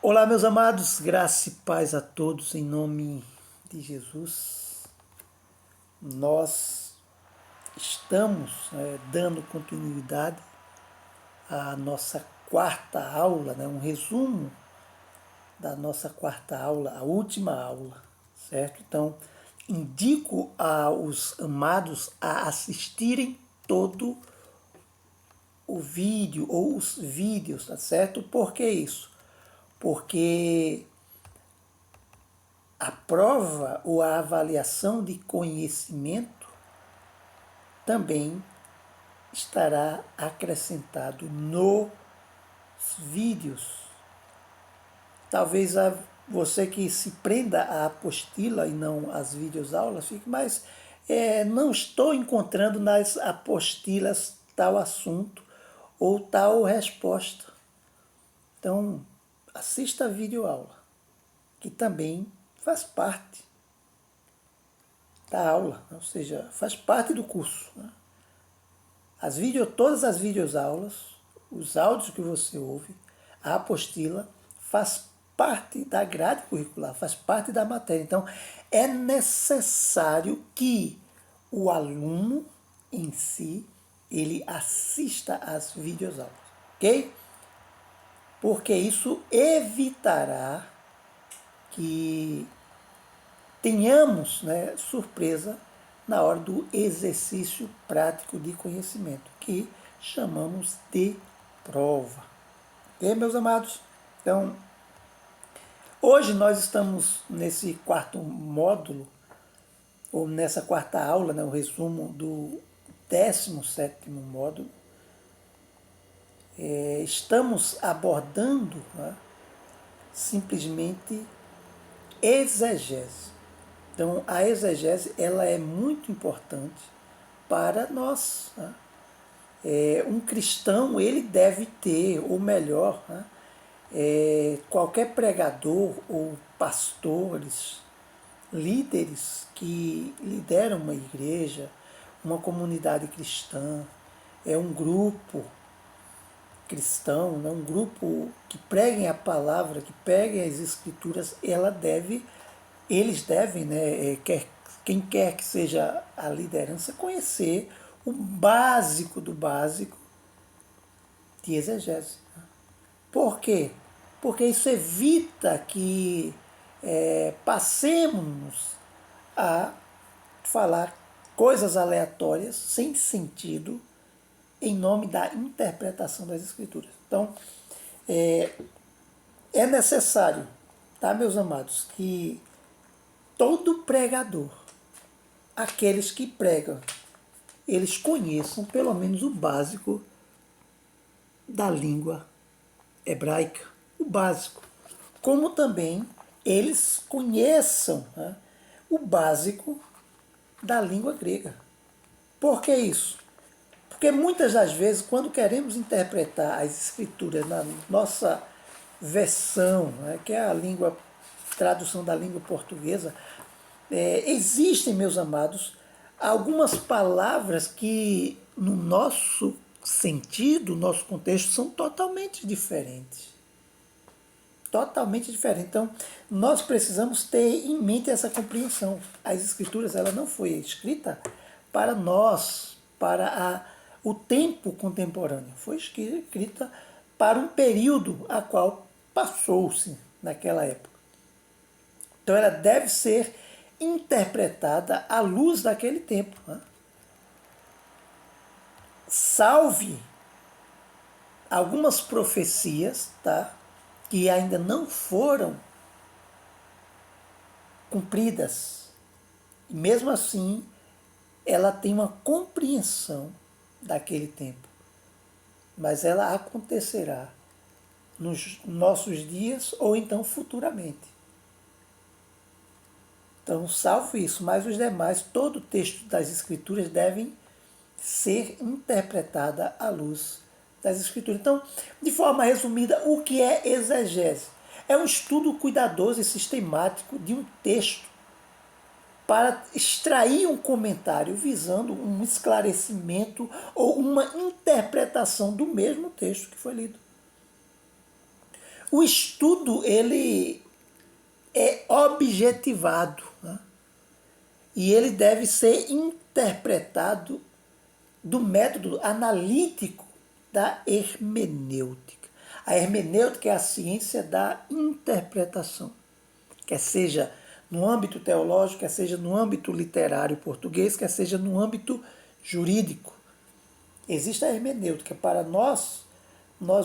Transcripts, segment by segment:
Olá, meus amados, graça e paz a todos em nome de Jesus. Nós estamos dando continuidade à nossa quarta aula, um resumo da nossa quarta aula, a última aula, certo? Então, indico aos amados a assistirem todo o vídeo ou os vídeos, tá certo? Por que isso? Porque a prova ou a avaliação de conhecimento também estará acrescentado nos vídeos. Talvez você que se prenda à apostila e não às videoaulas fique, mas não estou encontrando nas apostilas tal assunto ou tal resposta. Então, assista a videoaula, que também faz parte da aula, ou seja, faz parte do curso. Todas as videoaulas, os áudios que você ouve, a apostila, faz parte da grade curricular, faz parte da matéria. Então, é necessário que o aluno em si, ele assista às videoaulas, ok? Porque isso evitará que tenhamos surpresa na hora do exercício prático de conhecimento, que chamamos de prova. Ok, meus amados? Então, hoje nós estamos nesse quarto módulo, ou nessa quarta aula, o resumo do 17º módulo. Estamos abordando simplesmente exegese. Então, a exegese ela é muito importante para nós. Um cristão ele deve ter, ou melhor, qualquer pregador ou pastores, líderes que lideram uma igreja, uma comunidade cristã, um grupo cristão, um grupo que preguem a palavra, que preguem as escrituras, eles devem, quem quer que seja a liderança, conhecer o básico do básico de exegese. Por quê? Porque isso evita que passemos a falar coisas aleatórias, sem sentido, em nome da interpretação das escrituras. Então, é necessário, tá, meus amados, que todo pregador, aqueles que pregam, eles conheçam pelo menos o básico da língua hebraica, o básico. Como também eles conheçam o básico da língua grega. Por que isso? Porque muitas das vezes, quando queremos interpretar as escrituras na nossa versão, que é a tradução da língua portuguesa, existem, meus amados, algumas palavras que, no nosso sentido, nosso contexto, são totalmente diferentes. Totalmente diferentes. Então, nós precisamos ter em mente essa compreensão. As escrituras, ela não foi escrita para nós, para o tempo contemporâneo. Foi escrita para um período a qual passou-se naquela época. Então, ela deve ser interpretada à luz daquele tempo. Salve algumas profecias, tá, que ainda não foram cumpridas. E mesmo assim, ela tem uma compreensão daquele tempo. Mas ela acontecerá nos nossos dias ou então futuramente. Então, salvo isso, mas os demais, todo o texto das Escrituras devem ser interpretada à luz das Escrituras. Então, de forma resumida, o que é exegese? É um estudo cuidadoso e sistemático de um texto para extrair um comentário visando um esclarecimento ou uma interpretação do mesmo texto que foi lido. O estudo, ele é objetivado, né? E ele deve ser interpretado do método analítico da hermenêutica. A hermenêutica é a ciência da interpretação, quer seja no âmbito teológico, quer seja no âmbito literário português, quer seja no âmbito jurídico. Existe a hermenêutica. Para nós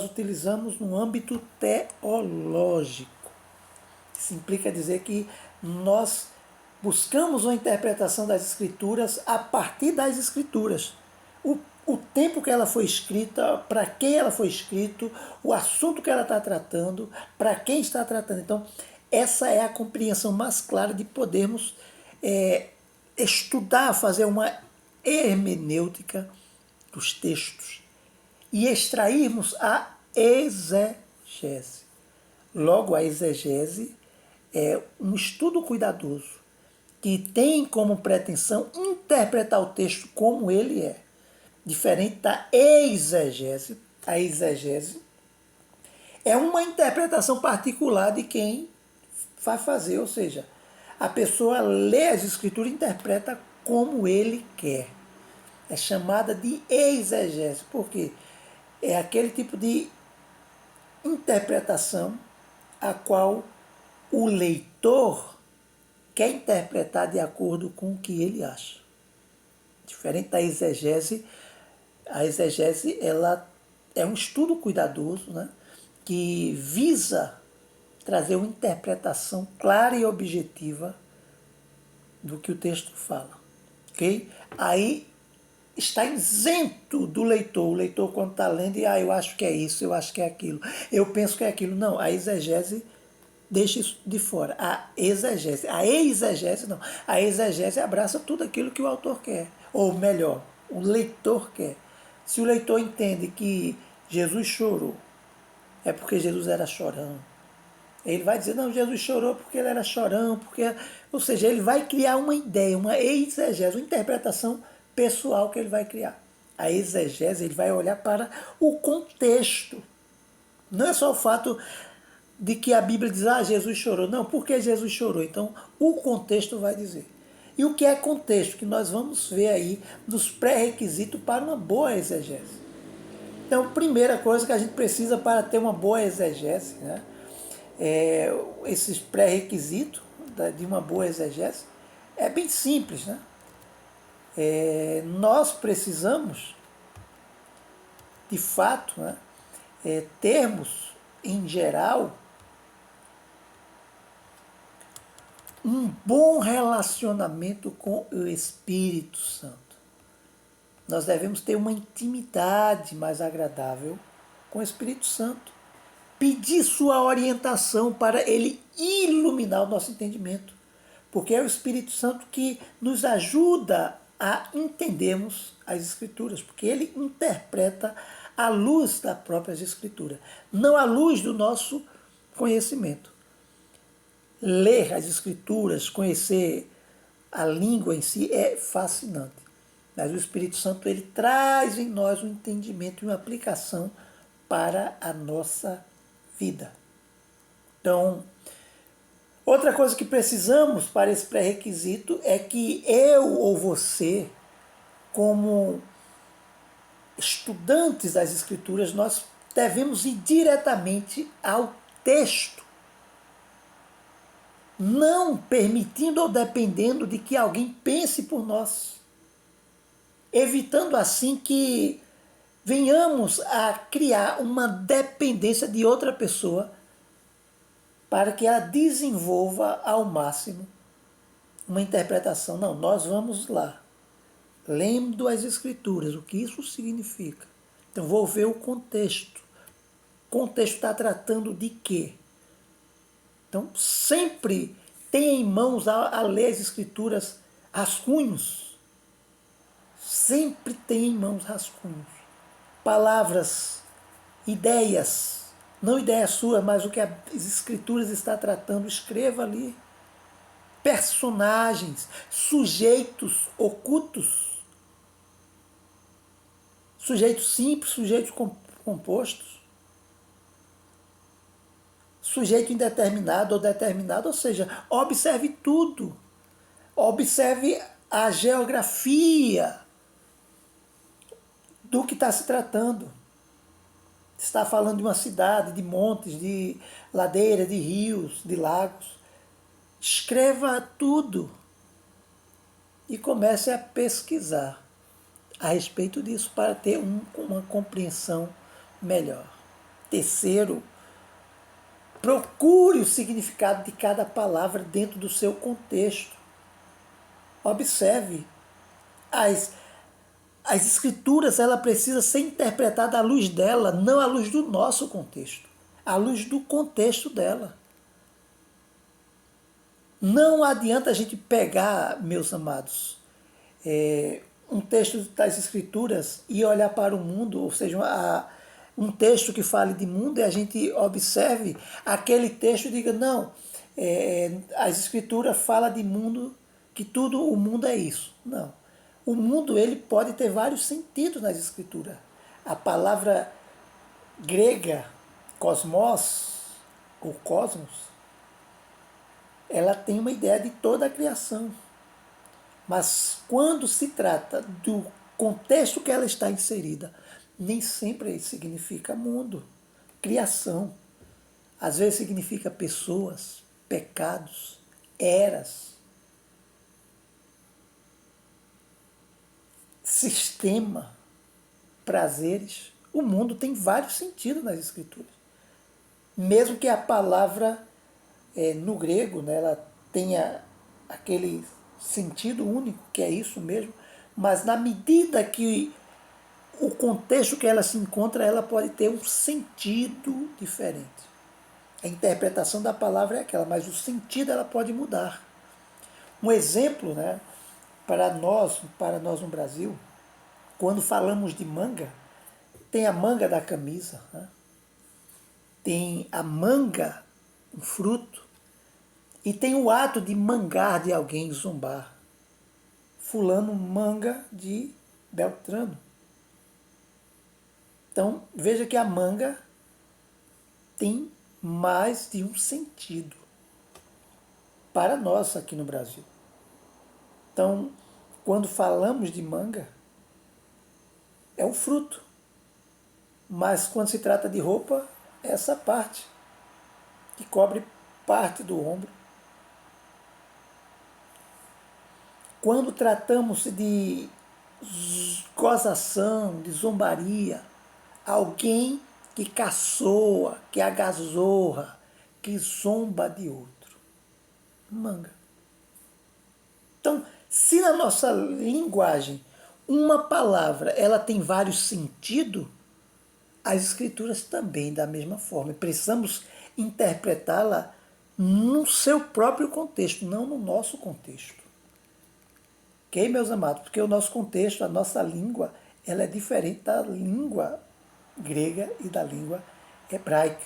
utilizamos no âmbito teológico. Isso implica dizer que nós buscamos uma interpretação das Escrituras a partir das Escrituras. O tempo que ela foi escrita, para quem ela foi escrita, o assunto que ela está tratando, para quem está tratando. Então, essa é a compreensão mais clara de podermos estudar, fazer uma hermenêutica dos textos e extrairmos a exegese. Logo, a exegese é um estudo cuidadoso que tem como pretensão interpretar o texto como ele é, diferente da exegese. A exegese é uma interpretação particular de quem vai fazer, ou seja, a pessoa lê as escrituras e interpreta como ele quer. É chamada de exegese, porque é aquele tipo de interpretação a qual o leitor quer interpretar de acordo com o que ele acha. Diferente da exegese, a exegese ela é um estudo cuidadoso, né, que visa trazer uma interpretação clara e objetiva do que o texto fala. Okay? Aí está isento do leitor. O leitor, quando está lendo, eu acho que é isso, eu acho que é aquilo, eu penso que é aquilo. Não, a exegese deixa isso de fora. A exegese não. A exegese abraça tudo aquilo que o autor quer. Ou melhor, o leitor quer. Se o leitor entende que Jesus chorou, é porque Jesus era chorão. Ele vai dizer, não, Jesus chorou porque ele era chorão, porque... Ou seja, ele vai criar uma ideia, uma exegese, uma interpretação pessoal que ele vai criar. A exegese, ele vai olhar para o contexto. Não é só o fato de que a Bíblia diz, Jesus chorou. Não, por que Jesus chorou? Então, o contexto vai dizer. E o que é contexto? Que nós vamos ver aí nos pré-requisitos para uma boa exegese. Então, a primeira coisa que a gente precisa para ter uma boa exegese, né, esses pré-requisitos de uma boa exegese, é bem simples, né? Nós precisamos, de fato, né, termos, em geral, um bom relacionamento com o Espírito Santo. Nós devemos ter uma intimidade mais agradável com o Espírito Santo. Pedir sua orientação para ele iluminar o nosso entendimento. Porque é o Espírito Santo que nos ajuda a entendermos as Escrituras. Porque ele interpreta à luz das próprias Escrituras, não à luz do nosso conhecimento. Ler as Escrituras, conhecer a língua em si é fascinante. Mas o Espírito Santo ele traz em nós um entendimento e uma aplicação para a nossa vida. Então, outra coisa que precisamos para esse pré-requisito é que eu ou você, como estudantes das Escrituras, nós devemos ir diretamente ao texto, não permitindo ou dependendo de que alguém pense por nós, evitando assim que venhamos a criar uma dependência de outra pessoa para que ela desenvolva ao máximo uma interpretação. Não, nós vamos lá, lendo as Escrituras, o que isso significa. Então vou ver o contexto. O contexto está tratando de quê? Então sempre tenha em mãos a ler as Escrituras rascunhos. Sempre tenha em mãos rascunhos. Palavras, ideias, não ideias suas, mas o que as Escrituras está tratando, escreva ali. Personagens, sujeitos ocultos, sujeitos simples, sujeitos compostos. sujeito indeterminado ou determinado, ou seja, observe tudo. Observe a geografia do que está se tratando. Está falando de uma cidade, de montes, de ladeiras, de rios, de lagos. Escreva tudo e comece a pesquisar a respeito disso para ter uma compreensão melhor. Terceiro, procure o significado de cada palavra dentro do seu contexto. Observe. As escrituras, ela precisa ser interpretada à luz dela, não à luz do nosso contexto, à luz do contexto dela. Não adianta a gente pegar, meus amados, um texto das Escrituras e olhar para o mundo, ou seja, um texto que fale de mundo, e a gente observe aquele texto e diga, não, as Escrituras falam de mundo, que tudo o mundo é isso. Não. O mundo, ele pode ter vários sentidos nas Escrituras. A palavra grega, cosmos, ou cosmos, ela tem uma ideia de toda a criação. Mas quando se trata do contexto que ela está inserida, nem sempre significa mundo, criação. Às vezes significa pessoas, pecados, eras, sistema, prazeres. O mundo tem vários sentidos nas Escrituras. Mesmo que a palavra no grego, né, ela tenha aquele sentido único, que é isso mesmo, mas na medida que o contexto que ela se encontra, ela pode ter um sentido diferente. A interpretação da palavra é aquela, mas o sentido ela pode mudar. Um exemplo, né, para nós no Brasil, quando falamos de manga, tem a manga da camisa, né? Tem a manga, um fruto, e tem o ato de mangar de alguém, zombar. Fulano manga de Beltrano. Então, veja que a manga tem mais de um sentido para nós aqui no Brasil. Então, quando falamos de manga, é um fruto. Mas quando se trata de roupa, é essa parte, que cobre parte do ombro. Quando tratamos de gozação, de zombaria, alguém que caçoa, que agazorra, que zomba de outro. Manga. Então, se na nossa linguagem uma palavra ela tem vários sentidos, as Escrituras também da mesma forma. Precisamos interpretá-la no seu próprio contexto, não no nosso contexto. Ok, meus amados? Porque o nosso contexto, a nossa língua, ela é diferente da língua grega e da língua hebraica.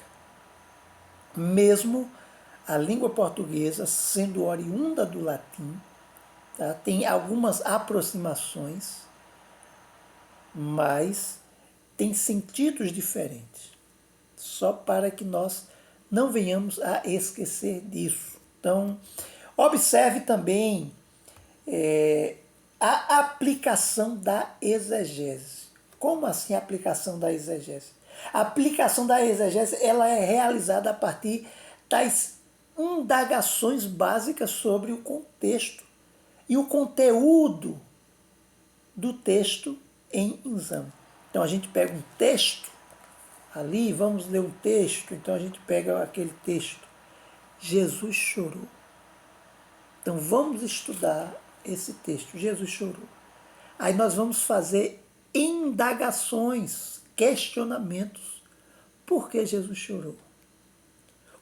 Mesmo a língua portuguesa, sendo oriunda do latim, tá? Tem algumas aproximações, mas tem sentidos diferentes. Só para que nós não venhamos a esquecer disso. Então, observe também a aplicação da exegese. Como assim a aplicação da exegese? A aplicação da exegese ela é realizada a partir das indagações básicas sobre o contexto e o conteúdo do texto em exame. Então a gente pega um texto, ali vamos ler um texto, então a gente pega aquele texto. Jesus chorou. Então vamos estudar esse texto. Jesus chorou. Aí nós vamos fazer indagações, questionamentos. Por que Jesus chorou?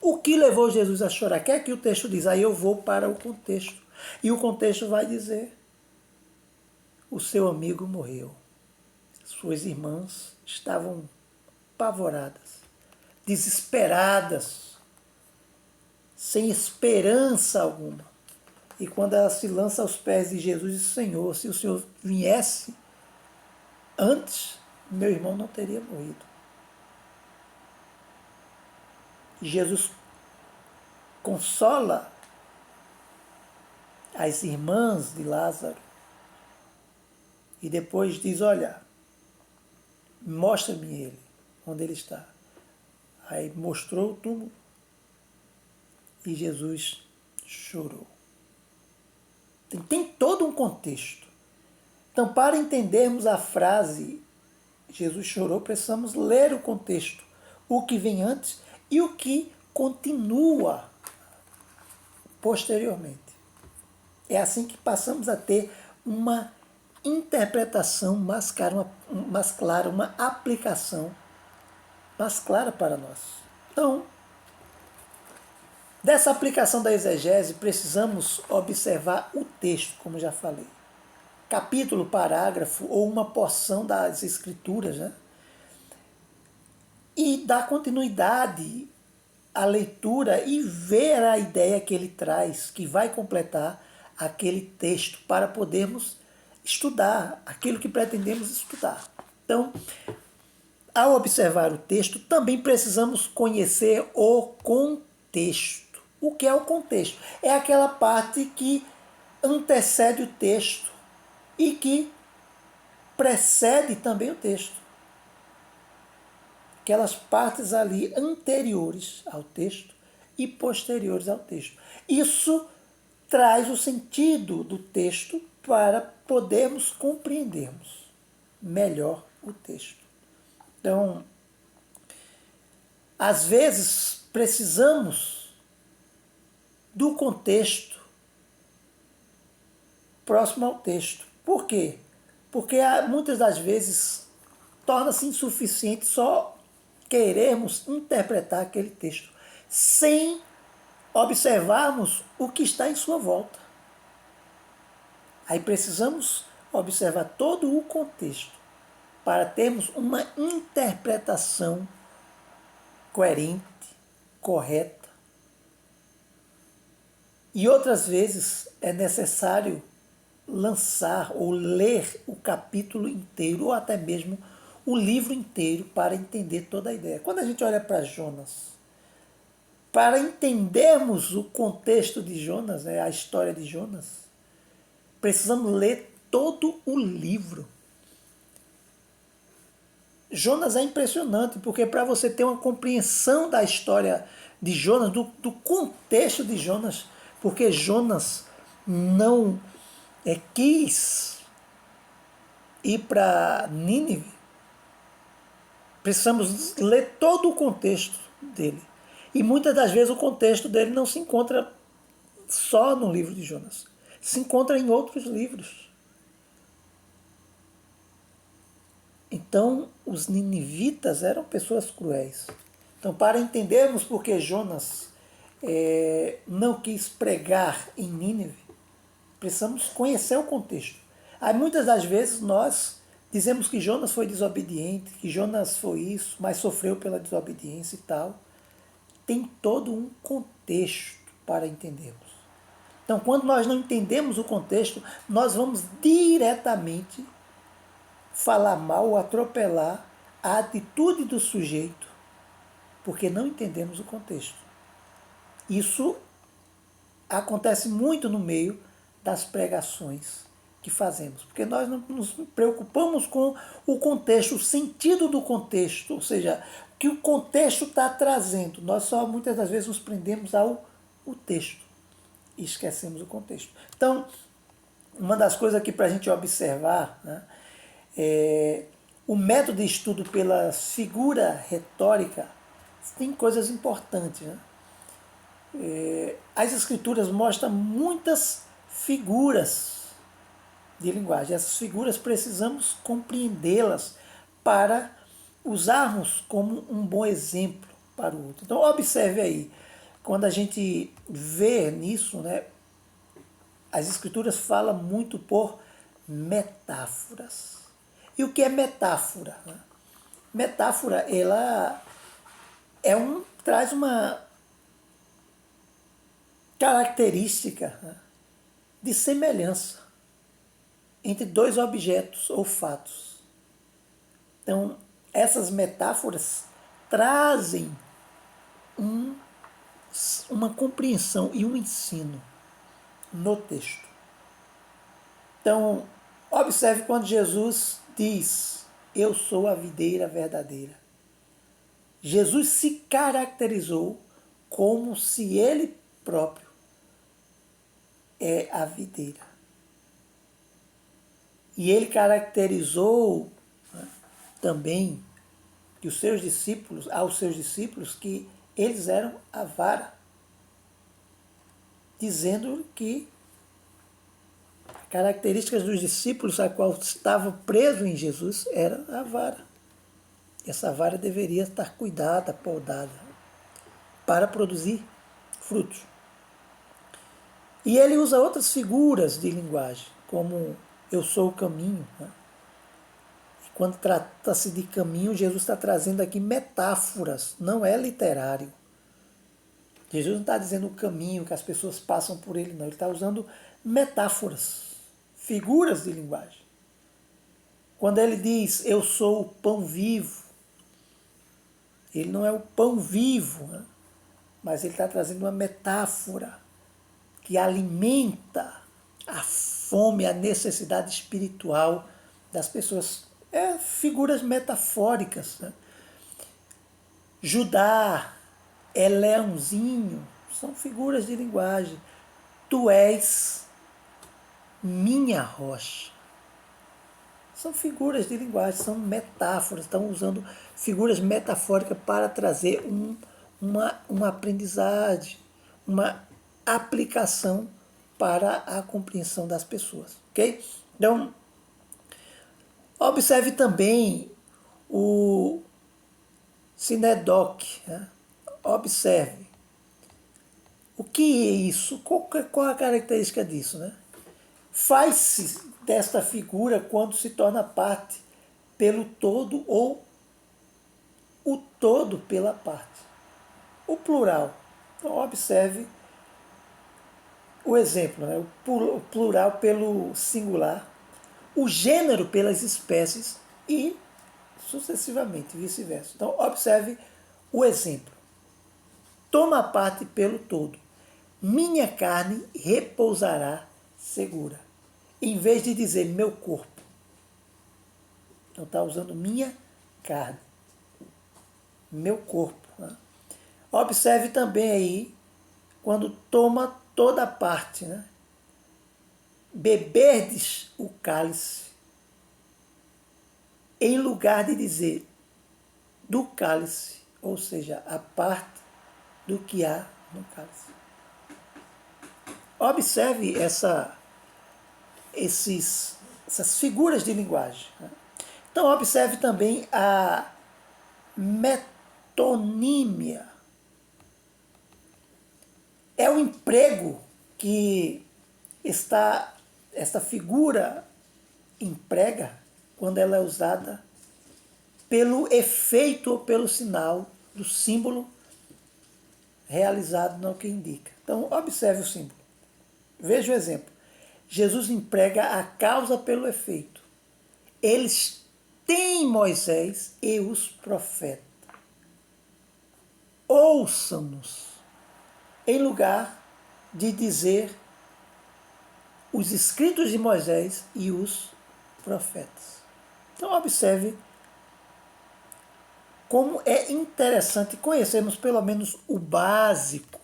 O que levou Jesus a chorar? O que é que o texto diz? Aí eu vou para o contexto. E o contexto vai dizer: o seu amigo morreu. Suas irmãs estavam apavoradas, desesperadas, sem esperança alguma. E quando ela se lança aos pés de Jesus, diz: Senhor, se o Senhor viesse antes, meu irmão não teria morrido. E Jesus consola as irmãs de Lázaro e depois diz: olha, mostra-me ele, onde ele está. Aí mostrou o túmulo e Jesus chorou. Tem todo um contexto. Então, para entendermos a frase Jesus chorou, precisamos ler o contexto, o que vem antes e o que continua posteriormente. É assim que passamos a ter uma interpretação mais clara, uma aplicação mais clara para nós. Então, dessa aplicação da exegese, precisamos observar o texto, como já falei. Capítulo, parágrafo ou uma porção das escrituras, né? E dar continuidade à leitura e ver a ideia que ele traz, que vai completar aquele texto para podermos estudar aquilo que pretendemos estudar. Então, ao observar o texto, também precisamos conhecer o contexto. O que é o contexto? É aquela parte que antecede o texto e que precede também o texto. Aquelas partes ali anteriores ao texto e posteriores ao texto. Isso traz o sentido do texto para podermos compreendermos melhor o texto. Então, às vezes precisamos do contexto próximo ao texto. Por quê? Porque muitas das vezes torna-se insuficiente só querermos interpretar aquele texto sem observarmos o que está em sua volta. Aí precisamos observar todo o contexto para termos uma interpretação coerente, correta. E outras vezes é necessário lançar ou ler o capítulo inteiro ou até mesmo o livro inteiro para entender toda a ideia. Quando a gente olha para Jonas, para entendermos o contexto de Jonas, a história de Jonas, precisamos ler todo o livro. Jonas é impressionante, porque para você ter uma compreensão da história de Jonas, do contexto de Jonas, porque Jonas não quis ir para Nínive, precisamos ler todo o contexto dele. E muitas das vezes o contexto dele não se encontra só no livro de Jonas, se encontra em outros livros. Então, os ninivitas eram pessoas cruéis. Então, para entendermos por que Jonas não quis pregar em Nínive, precisamos conhecer o contexto. Aí, muitas das vezes, nós dizemos que Jonas foi desobediente, que Jonas foi isso, mas sofreu pela desobediência e tal. Tem todo um contexto para entendermos. Então, quando nós não entendemos o contexto, nós vamos diretamente falar mal ou atropelar a atitude do sujeito, porque não entendemos o contexto. Isso acontece muito no meio das pregações que fazemos, porque nós não nos preocupamos com o contexto, o sentido do contexto, ou seja, o que o contexto está trazendo. Nós só muitas das vezes nos prendemos ao texto e esquecemos o contexto. Então, uma das coisas aqui para a gente observar, né, o método de estudo pela figura retórica tem coisas importantes. Né? As escrituras mostram muitas figuras de linguagem. Essas figuras precisamos compreendê-las para usarmos como um bom exemplo para o outro. Então observe aí, quando a gente vê nisso, né, as escrituras falam muito por metáforas. E o que é metáfora? Metáfora, ela traz uma característica, né, de semelhança entre dois objetos ou fatos. Então, essas metáforas trazem uma compreensão e um ensino no texto. Então, observe quando Jesus diz: eu sou a videira verdadeira. Jesus se caracterizou como se ele próprio é a videira. E ele caracterizou, né, também que aos seus discípulos, que eles eram a vara, dizendo que características dos discípulos a qual estavam presos em Jesus era a vara. Essa vara deveria estar cuidada, podada, para produzir frutos. E ele usa outras figuras de linguagem, como eu sou o caminho, né? Quando trata-se de caminho, Jesus está trazendo aqui metáforas, não é literário. Jesus não está dizendo o caminho que as pessoas passam por ele, não. Ele está usando metáforas, figuras de linguagem. Quando ele diz, eu sou o pão vivo, ele não é o pão vivo, né? Mas ele está trazendo uma metáfora que alimenta a fome, a necessidade espiritual das pessoas. Figuras metafóricas, né? Judá é leãozinho, são figuras de linguagem. Tu és minha rocha. São figuras de linguagem, são metáforas, estão usando figuras metafóricas para trazer uma aprendizagem, uma aplicação para a compreensão das pessoas. Ok? Então, observe também o sinedoque. Né? Observe. O que é isso? Qual a característica disso? Né? Faz-se desta figura quando se torna parte pelo todo ou o todo pela parte. O plural. Então, observe o exemplo, né? O plural pelo singular, o gênero pelas espécies e sucessivamente, vice-versa. Então, observe o exemplo. Toma parte pelo todo. Minha carne repousará segura. Em vez de dizer meu corpo. Então está usando minha carne. Meu corpo. Né? Observe também aí, quando toma toda parte. Né? Beberdes o cálice. Em lugar de dizer do cálice, ou seja, a parte do que há no cálice. Observe essas figuras de linguagem. Né? Então, observe também a metonímia. É o emprego que esta figura emprega quando ela é usada pelo efeito ou pelo sinal do símbolo realizado no que indica. Então, observe o símbolo. Veja o exemplo. Jesus emprega a causa pelo efeito. Eles têm Moisés e os profetas. Ouçam-nos, em lugar de dizer os escritos de Moisés e os profetas. Então, observe como é interessante conhecermos pelo menos o básico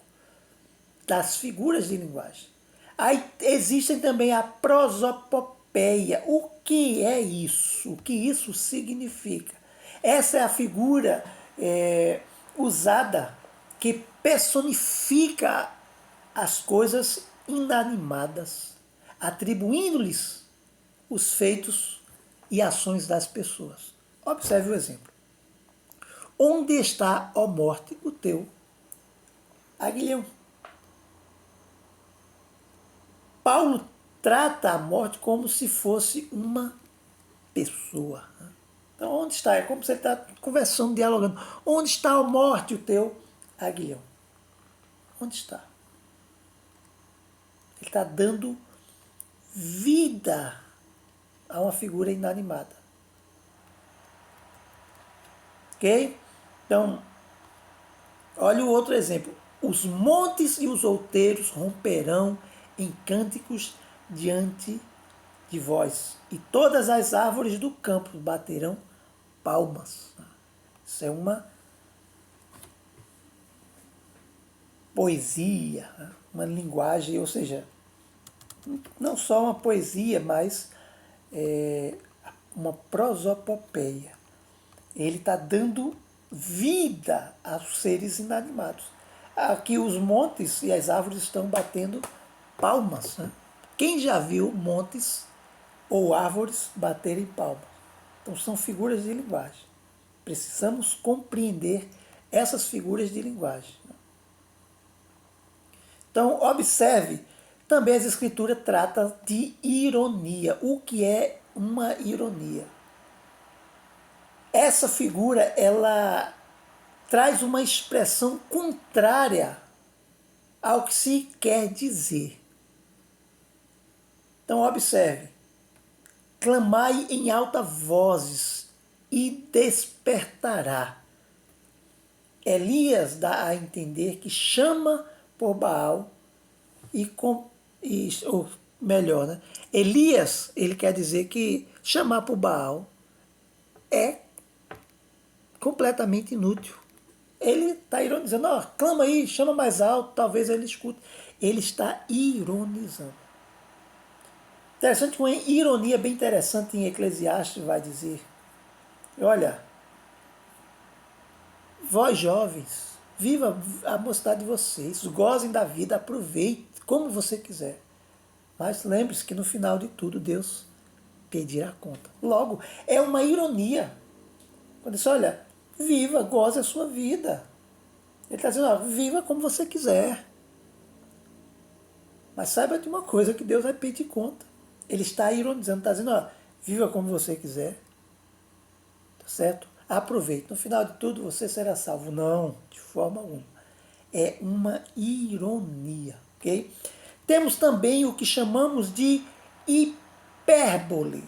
das figuras de linguagem. Aí existem também a prosopopeia. O que é isso? O que isso significa? Essa é a figura usada que personifica as coisas inanimadas, atribuindo-lhes os feitos e ações das pessoas. Observe o exemplo. Onde está, ó morte, o teu aguilhão? Paulo trata a morte como se fosse uma pessoa. Então, onde está? É como se ele está conversando, dialogando. Onde está, a morte, o teu aguilhão? Onde está? Ele está dando vida a uma figura inanimada. Ok? Então, olha o outro exemplo. Os montes e os outeiros romperão em cânticos diante de vós, e todas as árvores do campo baterão palmas. Isso é uma poesia, uma linguagem, ou seja, não só uma poesia, mas uma prosopopeia. Ele está dando vida aos seres inanimados. Aqui os montes e as árvores estão batendo palmas. Né? Quem já viu montes ou árvores baterem palmas? Então são figuras de linguagem. Precisamos compreender essas figuras de linguagem. Então observe, também as escrituras tratam de ironia. O que é uma ironia? Essa figura, ela traz uma expressão contrária ao que se quer dizer. Então observe, clamai em alta vozes e despertará. Elias dá a entender que chama por Baal ou melhor, né? Elias, ele quer dizer que chamar por Baal é completamente inútil. Ele está ironizando, clama aí, chama mais alto, talvez ele escute. Ele está ironizando. Interessante, uma ironia bem interessante em Eclesiastes vai dizer, olha, vós jovens, viva a mocidade de vocês, gozem da vida, aproveitem como você quiser. Mas lembre-se que no final de tudo Deus pedirá conta. Logo, é uma ironia. Quando diz, olha, viva, goze a sua vida. Ele está dizendo, viva como você quiser. Mas saiba de uma coisa, que Deus vai pedir conta. Ele está ironizando, está dizendo, viva como você quiser. Tá certo? Aproveite. No final de tudo você será salvo. Não, de forma alguma. É uma ironia. Ok? Temos também o que chamamos de hipérbole.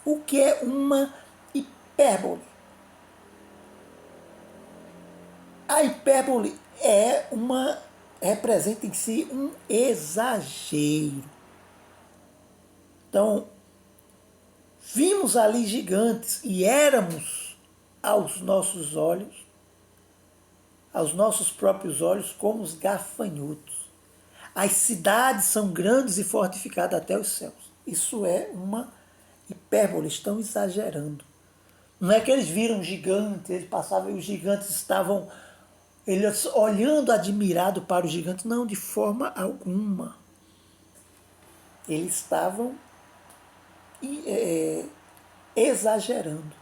O que é uma hipérbole? A hipérbole representa em si um exagero. Então, vimos ali gigantes e éramos aos nossos olhos, aos nossos próprios olhos, como os gafanhotos. As cidades são grandes e fortificadas até os céus. Isso é uma hipérbole, estão exagerando. Não é que eles viram gigantes, eles passavam e os gigantes estavam eles olhando admirado para os gigantes. Não, de forma alguma. Eles estavam exagerando.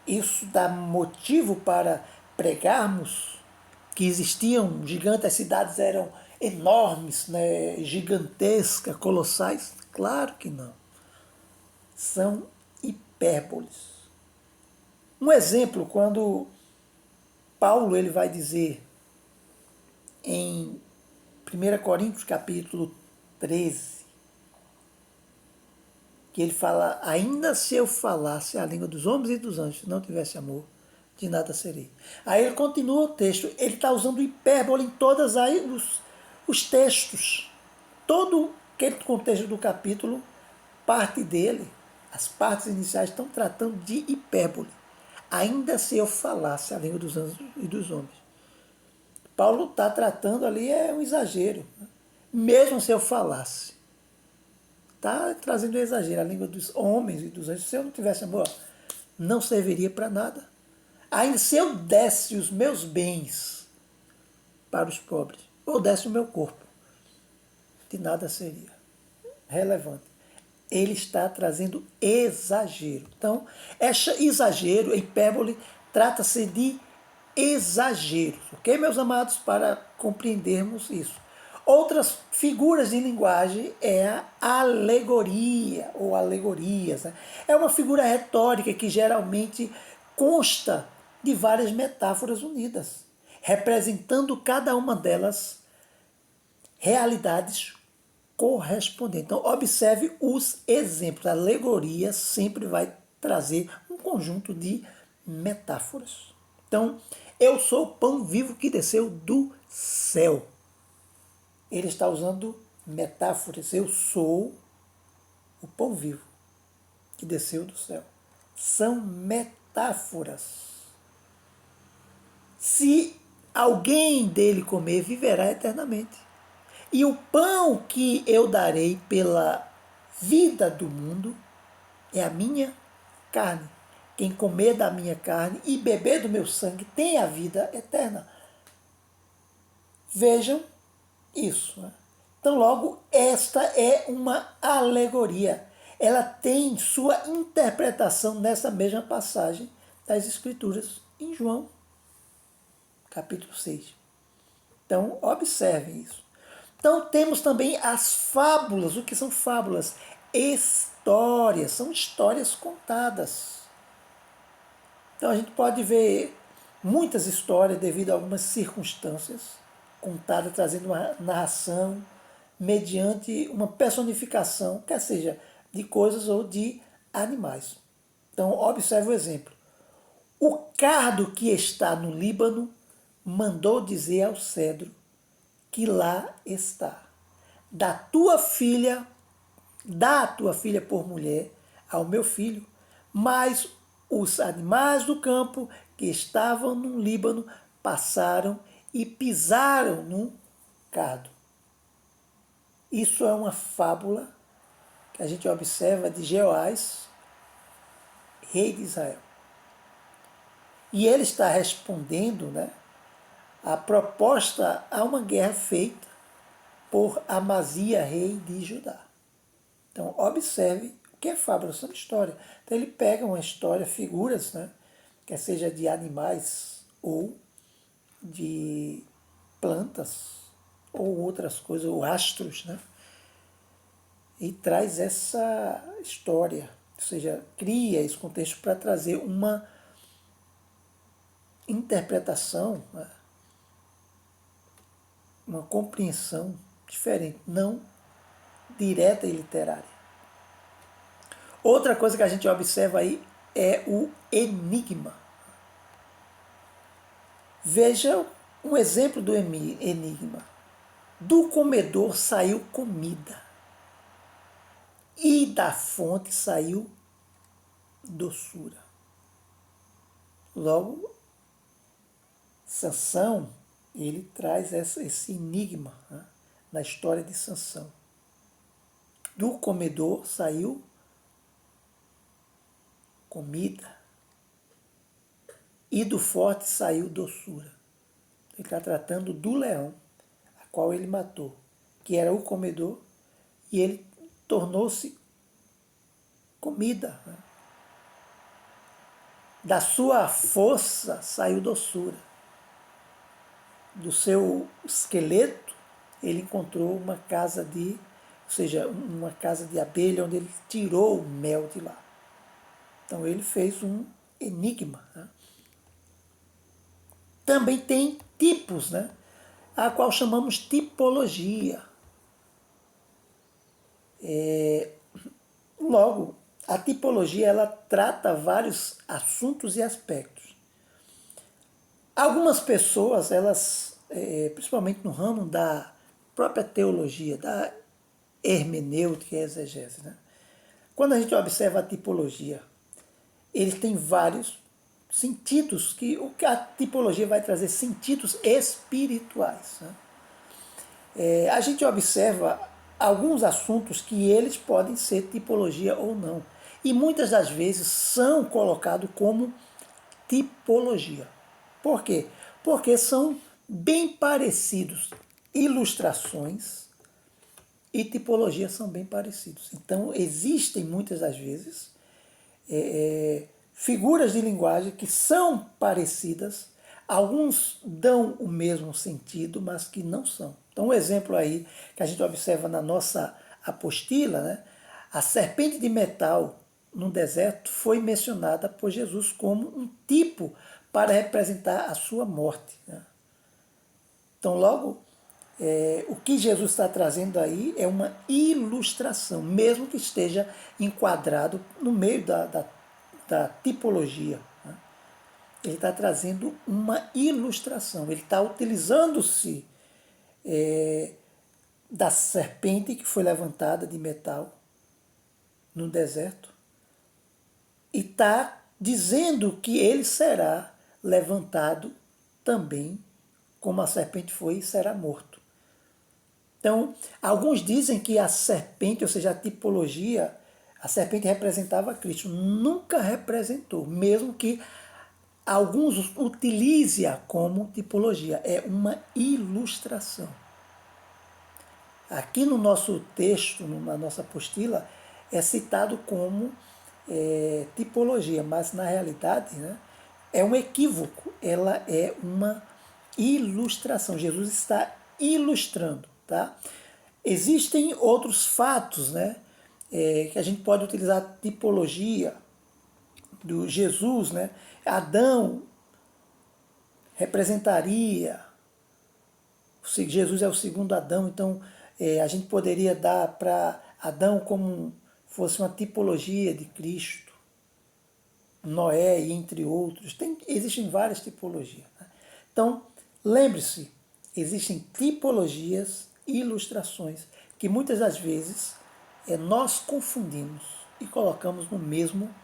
Isso dá motivo para pregarmos que existiam gigantes, as cidades eram enormes, né, gigantescas, colossais? Claro que não. São hipérboles. Um exemplo, quando Paulo ele vai dizer em 1 Coríntios capítulo 13, que ele fala, ainda se eu falasse a língua dos homens e dos anjos, se não tivesse amor, de nada serei. Aí ele continua o texto, ele está usando hipérbole em todos os textos. Todo aquele contexto do capítulo, parte dele, as partes iniciais estão tratando de hipérbole. Ainda se eu falasse a língua dos anjos e dos homens. Paulo está tratando ali, é um exagero. Mesmo se eu falasse. Está trazendo um exagero. A língua dos homens e dos anjos, se eu não tivesse amor, não serviria para nada. Ainda se eu desse os meus bens para os pobres, ou desse o meu corpo, de nada seria relevante. Ele está trazendo exagero. Então, esse exagero, hipérbole, trata-se de exageros, ok, meus amados, para compreendermos isso. Outras figuras de linguagem é a alegoria, ou alegorias. Né? É uma figura retórica que geralmente consta de várias metáforas unidas, representando cada uma delas realidades correspondentes. Então, observe os exemplos. A alegoria sempre vai trazer um conjunto de metáforas. Então, eu sou o pão vivo que desceu do céu. Ele está usando metáforas. Eu sou o pão vivo que desceu do céu. São metáforas. Se alguém dele comer, viverá eternamente. E o pão que eu darei pela vida do mundo é a minha carne. Quem comer da minha carne e beber do meu sangue tem a vida eterna. Vejam isso. Né? Então, logo, esta é uma alegoria. Ela tem sua interpretação nessa mesma passagem das Escrituras, em João, capítulo 6. Então, observem isso. Então, temos também as fábulas. O que são fábulas? Histórias. São histórias contadas. Então, a gente pode ver muitas histórias devido a algumas circunstâncias contadas, trazendo uma narração mediante uma personificação, quer seja de coisas ou de animais. Então, observe o exemplo. O cardo que está no Líbano mandou dizer ao cedro que lá está. Dá a tua filha por mulher ao meu filho, mas os animais do campo que estavam no Líbano passaram e pisaram no cardo. Isso é uma fábula que a gente observa de Jeoás, rei de Israel. E ele está respondendo, né, a proposta a uma guerra feita por Amazia, rei de Judá. Então, observe o que é fábula, são história. Então, ele pega uma história, figuras, né, quer seja de animais ou de plantas ou outras coisas, ou astros, né, e traz essa história, ou seja, cria esse contexto para trazer uma interpretação, né, uma compreensão diferente, não direta e literária. Outra coisa que a gente observa aí é o enigma. Veja um exemplo do enigma. Do comedor saiu comida, e da fonte saiu doçura. Logo, Sansão, ele traz esse enigma, né, na história de Sansão. Do comedor saiu comida, e do forte saiu doçura. Ele está tratando do leão, a qual ele matou, que era o comedor, e ele tornou-se comida. Né? Da sua força saiu doçura. Do seu esqueleto, ele encontrou uma casa uma casa de abelha, onde ele tirou o mel de lá. Então ele fez um enigma. Né? Também tem tipos, né? A qual chamamos tipologia. Logo, a tipologia ela trata vários assuntos e aspectos. Algumas pessoas, elas, principalmente no ramo da própria teologia, da hermenêutica e exegese, né? Quando a gente observa a tipologia, ele tem vários sentidos, o que a tipologia vai trazer sentidos espirituais. Né? A gente observa alguns assuntos que eles podem ser tipologia ou não. E muitas das vezes são colocados como tipologia. Por quê? Porque são bem parecidos. Ilustrações e tipologia são bem parecidos. Então, existem muitas das vezes figuras de linguagem que são parecidas, alguns dão o mesmo sentido, mas que não são. Então, um exemplo aí que a gente observa na nossa apostila, né? A serpente de metal no deserto foi mencionada por Jesus como um tipo para representar a sua morte. Né? Então, logo, o que Jesus está trazendo aí é uma ilustração, mesmo que esteja enquadrado no meio da tipologia. Né? ele está trazendo uma ilustração, ele está utilizando-se da serpente que foi levantada de metal no deserto e está dizendo que ele será levantado também, como a serpente foi, e será morto. Então, alguns dizem que a serpente, ou seja, a tipologia, a serpente representava Cristo. Nunca representou, mesmo que alguns utilizem-a como tipologia. É uma ilustração. Aqui no nosso texto, na nossa apostila, é citado como tipologia, mas na realidade, né, é um equívoco. Ela é uma ilustração. Jesus está ilustrando. Tá? Existem outros fatos, né, que a gente pode utilizar tipologia do Jesus. Né? Adão representaria, Jesus é o segundo Adão, então a gente poderia dar para Adão como fosse uma tipologia de Cristo, Noé e entre outros. Existem várias tipologias. Né? Então, lembre-se, existem tipologias e ilustrações que muitas das vezes nós confundimos e colocamos no mesmo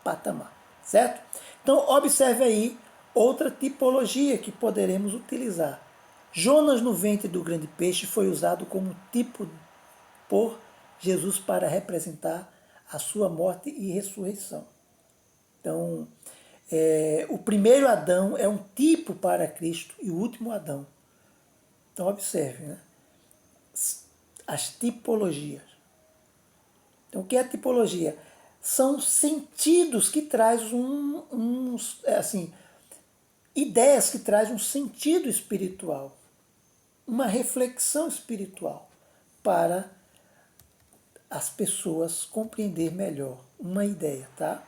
patamar, certo? Então, observe aí outra tipologia que poderemos utilizar. Jonas no ventre do grande peixe foi usado como tipo por Jesus para representar a sua morte e ressurreição. Então, o primeiro Adão é um tipo para Cristo e o último Adão. Então, observe, né? As tipologias. Então, o que é a tipologia? São sentidos que traz ideias que trazem um sentido espiritual, uma reflexão espiritual para as pessoas compreender melhor uma ideia, tá?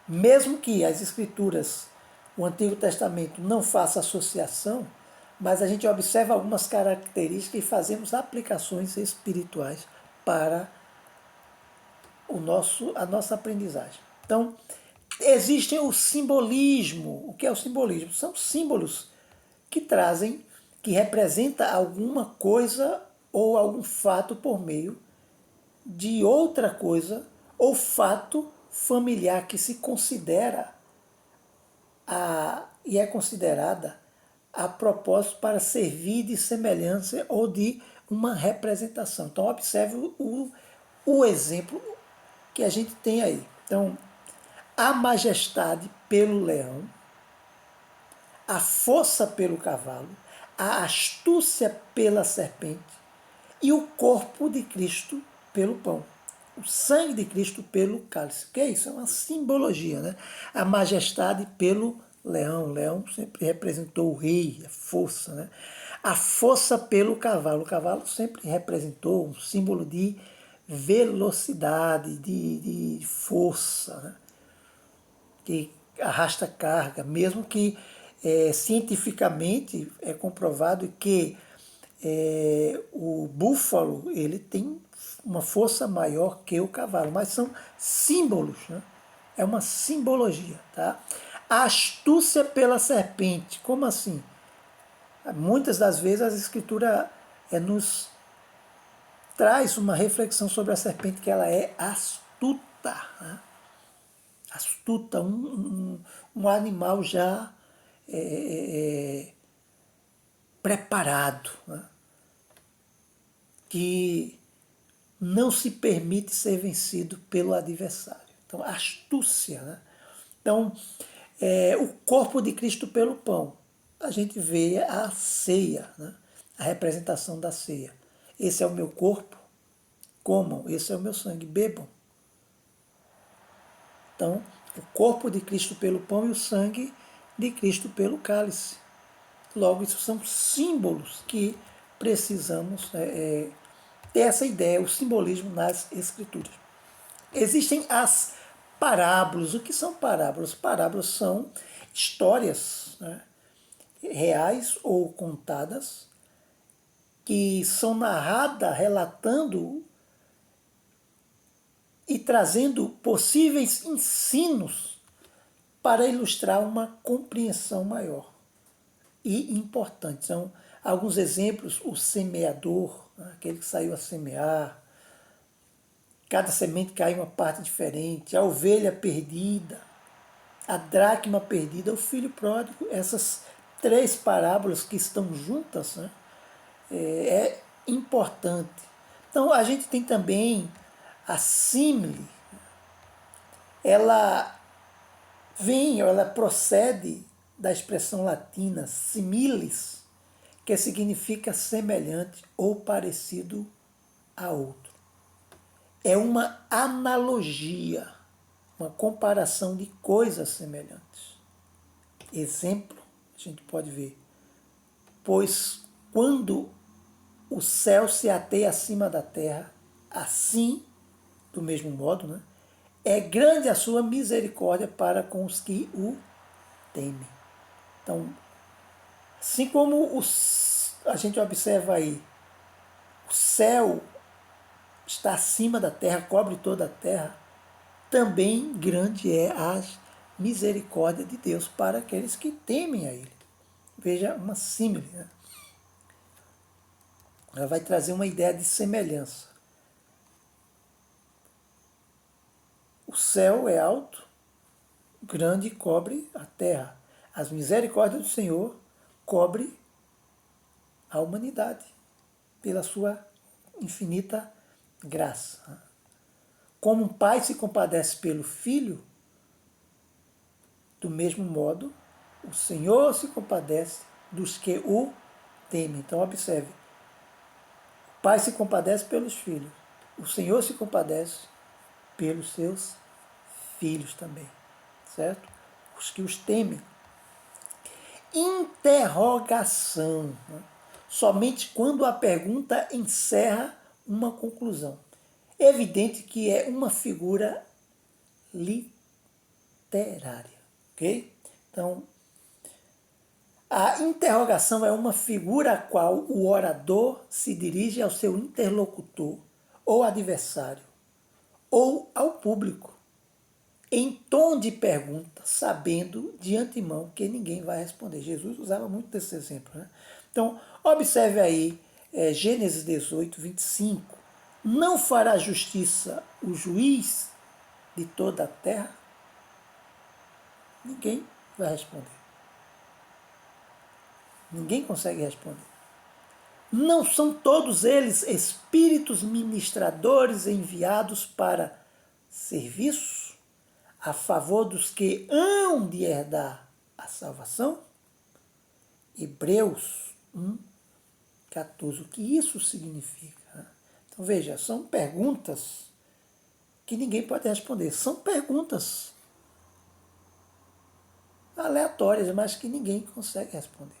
Mesmo que as escrituras, o Antigo Testamento não faça associação, mas a gente observa algumas características e fazemos aplicações espirituais para a nossa aprendizagem. Então, existe o simbolismo. O que é o simbolismo? São símbolos que trazem, que representa alguma coisa ou algum fato por meio de outra coisa ou fato familiar que se considera e é considerada a propósito para servir de semelhança ou de uma representação. Então, observe o exemplo que a gente tem aí. Então, a majestade pelo leão, a força pelo cavalo, a astúcia pela serpente e o corpo de Cristo pelo pão. O sangue de Cristo pelo cálice. O que é isso? É uma simbologia, né? A majestade pelo leão. O leão sempre representou o rei, a força, né? A força pelo cavalo. O cavalo sempre representou um símbolo de velocidade, de força, né? Que arrasta carga, mesmo que cientificamente é comprovado que o búfalo ele tem uma força maior que o cavalo, mas são símbolos, né? É uma simbologia, tá? A astúcia pela serpente, como assim? Muitas das vezes a escritura nos traz uma reflexão sobre a serpente, que ela é astuta, né? Astuta, um animal já preparado, né? Que não se permite ser vencido pelo adversário. Então, astúcia. Né? Então, o corpo de Cristo pelo pão. A gente vê a ceia, né? A representação da ceia. Esse é o meu corpo, comam, esse é o meu sangue, bebam. Então, o corpo de Cristo pelo pão e o sangue de Cristo pelo cálice. Logo, isso são símbolos que precisamos ter essa ideia, o simbolismo nas escrituras. Existem as parábolas. O que são parábolas? Parábolas são histórias, né, reais ou contadas, que são narradas relatando e trazendo possíveis ensinos para ilustrar uma compreensão maior e importante. São alguns exemplos: o semeador, aquele que saiu a semear, cada semente cai em uma parte diferente, a ovelha perdida, a dracma perdida, o filho pródigo. Essas três parábolas que estão juntas, né, é importante. Então a gente tem também a símile. Ela procede da expressão latina similis, que significa semelhante ou parecido a outro. É uma analogia, uma comparação de coisas semelhantes. Exemplo, a gente pode ver: pois quando o céu se ateia acima da terra, assim, do mesmo modo, né, é grande a sua misericórdia para com os que o temem. Então, assim como a gente observa aí, o céu está acima da terra, cobre toda a terra, também grande é a misericórdia de Deus para aqueles que temem a Ele. Veja uma símile, né? Ela vai trazer uma ideia de semelhança. O céu é alto, grande e cobre a terra. As misericórdias do Senhor cobre a humanidade pela sua infinita graça. Como um pai se compadece pelo filho, do mesmo modo, o Senhor se compadece dos que o temem. Então, observe: o pai se compadece pelos filhos, o Senhor se compadece pelos seus filhos também, certo? Os que os temem. Interrogação, né? Somente quando a pergunta encerra uma conclusão. É evidente que é uma figura literária, ok? Então, a interrogação é uma figura a qual o orador se dirige ao seu interlocutor ou adversário ou ao público em tom de pergunta, sabendo de antemão que ninguém vai responder. Jesus usava muito desse exemplo, né? Então, observe aí, Gênesis 18, 25. Não fará justiça o juiz de toda a terra? Ninguém vai responder. Ninguém consegue responder. Não são todos eles espíritos ministradores enviados para serviço a favor dos que hão de herdar a salvação? Hebreus 1, 14. O que isso significa? Então veja, são perguntas que ninguém pode responder. São perguntas aleatórias, mas que ninguém consegue responder.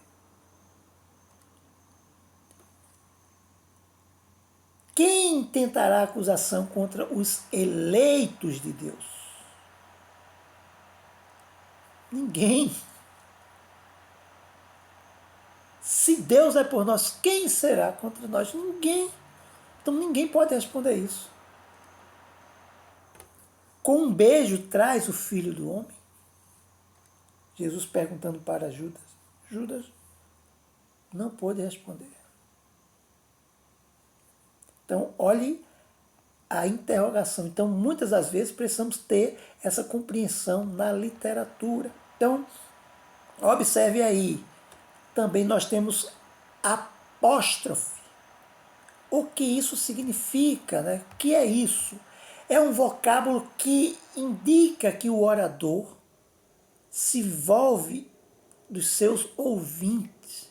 Quem tentará acusação contra os eleitos de Deus? Ninguém. Se Deus é por nós, quem será contra nós? Ninguém. Então ninguém pode responder isso. Com um beijo traz o Filho do Homem? Jesus perguntando para Judas. Judas não pôde responder. Então, olhe a interrogação. Então, muitas das vezes precisamos ter essa compreensão na literatura. Então, observe aí. Também nós temos apóstrofe. O que isso significa, né? O que é isso? É um vocábulo que indica que o orador se envolve dos seus ouvintes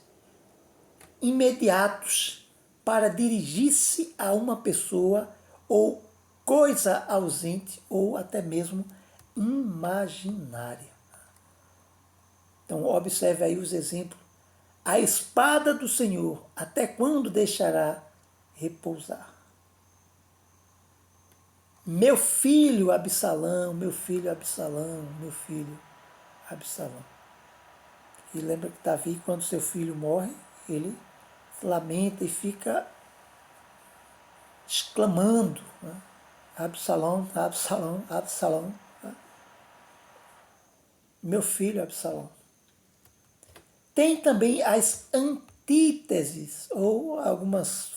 imediatos para dirigir-se a uma pessoa ou coisa ausente ou até mesmo imaginária. Então, observe aí os exemplos. A espada do Senhor, até quando deixará repousar? Meu filho Absalão, meu filho Absalão, meu filho Absalão. E lembra que Davi, quando seu filho morre, ele lamenta e fica exclamando, né? Absalão, Absalão, Absalão. Né? meu filho Absalão. Tem também as antíteses, ou algumas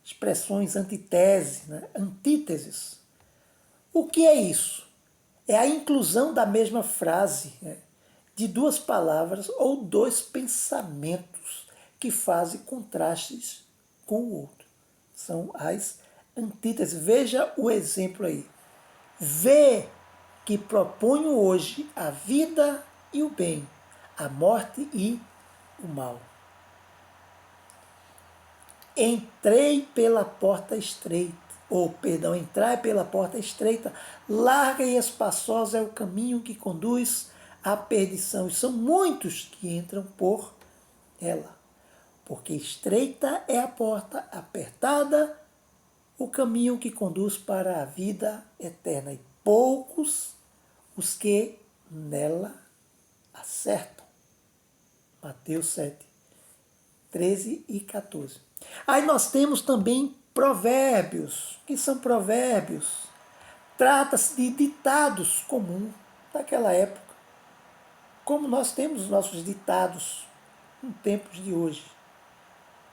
expressões antitese, né? Antíteses. O que é isso? É a inclusão da mesma frase, né, de duas palavras ou dois pensamentos que fazem contrastes com o outro. São as antíteses. Veja o exemplo aí. Vê que proponho hoje a vida e o bem, a morte e o mal. Entrei pela porta estreita, entrai pela porta estreita, larga e espaçosa é o caminho que conduz à perdição, e são muitos que entram por ela. Porque estreita é a porta, apertada o caminho que conduz para a vida eterna, e poucos os que nela acertam. Mateus 7, 13 e 14. Aí nós temos também provérbios. O que são provérbios? Trata-se de ditados comuns daquela época, como nós temos os nossos ditados em tempos de hoje.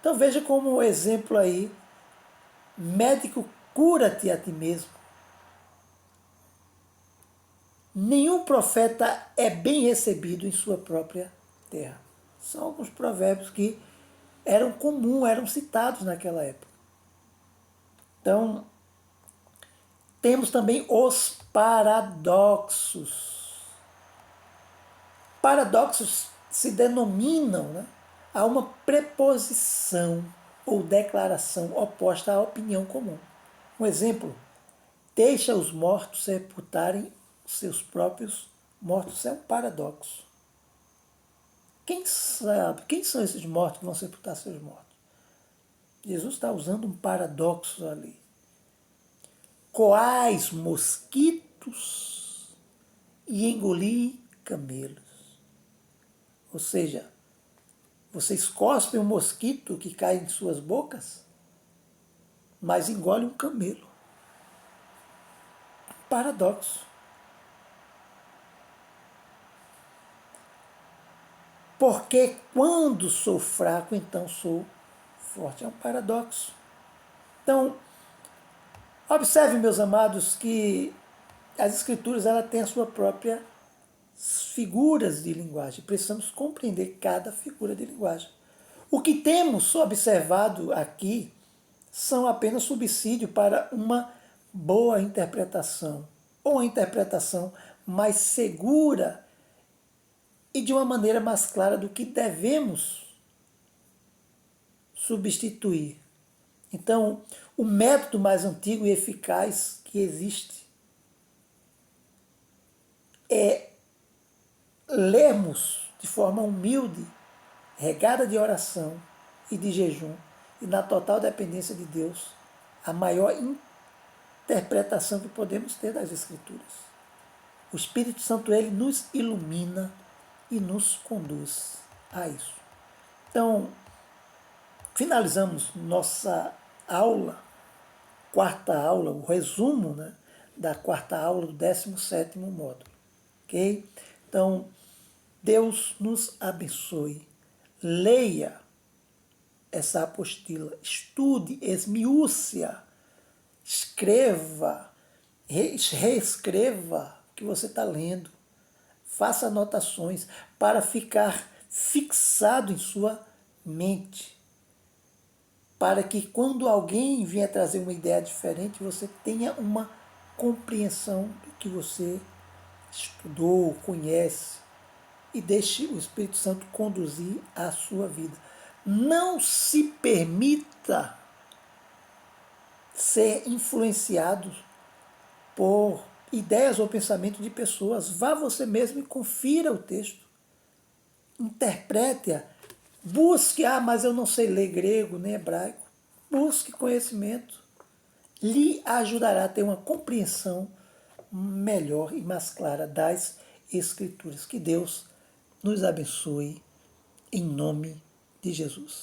Então veja como exemplo aí, médico, cura-te a ti mesmo. Nenhum profeta é bem recebido em sua própria terra. São alguns provérbios que eram comuns, eram citados naquela época. Então, temos também os paradoxos. Paradoxos se denominam, né, a uma preposição ou declaração oposta à opinião comum. Um exemplo, deixa os mortos sepultarem seus próprios mortos. Isso é um paradoxo. Quem sabe? Quem são esses mortos que vão sepultar seus mortos? Jesus está usando um paradoxo ali. Coais mosquitos e engoli camelos. Ou seja, vocês cospem um mosquito que cai em suas bocas, mas engole um camelo. Paradoxo. Porque quando sou fraco, então sou forte. É um paradoxo. Então, observe, meus amados, que as escrituras ela têm a sua própria figuras de linguagem. Precisamos compreender cada figura de linguagem. O que temos observado aqui são apenas subsídio para uma boa interpretação, ou uma interpretação mais segura e de uma maneira mais clara do que devemos substituir. Então, o método mais antigo e eficaz que existe é lermos de forma humilde, regada de oração e de jejum, e na total dependência de Deus, a maior interpretação que podemos ter das Escrituras. O Espírito Santo, ele nos ilumina e nos conduz a isso. Então, finalizamos nossa aula, quarta aula, o resumo, né, da quarta aula do 17º módulo. Ok? Então, Deus nos abençoe. Leia essa apostila, estude, esmiúce-a, escreva, reescreva o que você está lendo. Faça anotações para ficar fixado em sua mente, para que quando alguém vier trazer uma ideia diferente, você tenha uma compreensão do que você estudou, conhece, e deixe o Espírito Santo conduzir a sua vida. Não se permita ser influenciado por ideias ou pensamentos de pessoas. Vá você mesmo e confira o texto. Interprete-a. Busque, mas eu não sei ler grego nem hebraico. Busque conhecimento. Lhe ajudará a ter uma compreensão melhor e mais clara das Escrituras. Que Deus nos abençoe em nome de Jesus.